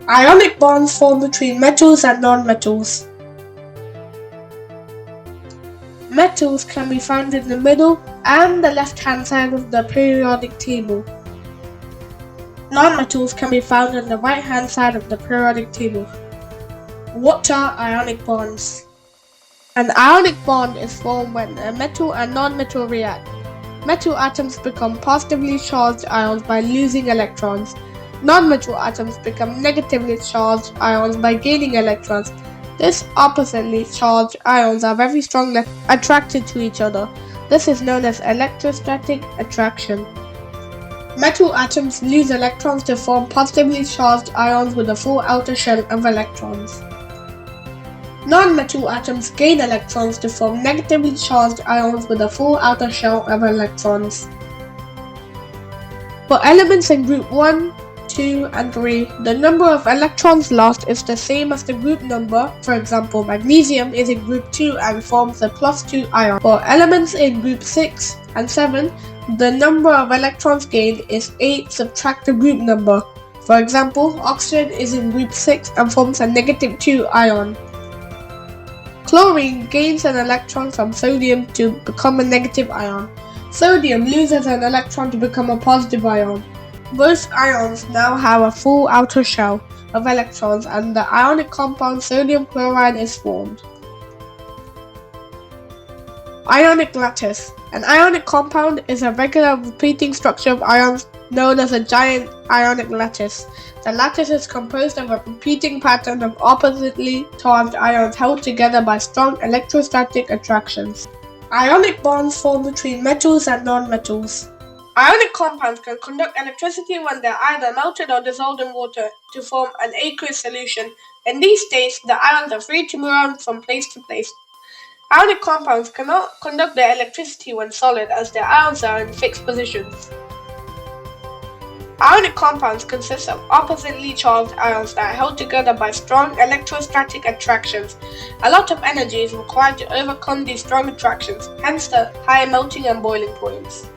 Ionic bonds form between metals and nonmetals. Metals can be found in the middle and the left-hand side of the periodic table. Nonmetals can be found on the right-hand side of the periodic table. What are ionic bonds? An ionic bond is formed when a metal and nonmetal react. Metal atoms become positively charged ions by losing electrons. Non-metal atoms become negatively charged ions by gaining electrons. These oppositely charged ions are very strongly attracted to each other. This is known as electrostatic attraction. Metal atoms lose electrons to form positively charged ions with a full outer shell of electrons. Non-metal atoms gain electrons to form negatively charged ions with a full outer shell of electrons. For elements in group 1, 2, and 3, the number of electrons lost is the same as the group number. For example, magnesium is in group 2 and forms a +2 ion. For elements in group 6 and 7, the number of electrons gained is 8 subtract the group number. For example, oxygen is in group 6 and forms a -2 ion. Chlorine gains an electron from sodium to become a negative ion. Sodium loses an electron to become a positive ion. Both ions now have a full outer shell of electrons and the ionic compound sodium chloride is formed. Ionic lattice. An ionic compound is a regular repeating structure of ions known as a giant ionic lattice. The lattice is composed of a repeating pattern of oppositely charged ions held together by strong electrostatic attractions. Ionic bonds form between metals and nonmetals. Ionic compounds can conduct electricity when they are either melted or dissolved in water to form an aqueous solution. In these states, the ions are free to move around from place to place. Ionic compounds cannot conduct their electricity when solid, as their ions are in fixed positions. Ionic compounds consist of oppositely charged ions that are held together by strong electrostatic attractions. A lot of energy is required to overcome these strong attractions, hence the high melting and boiling points.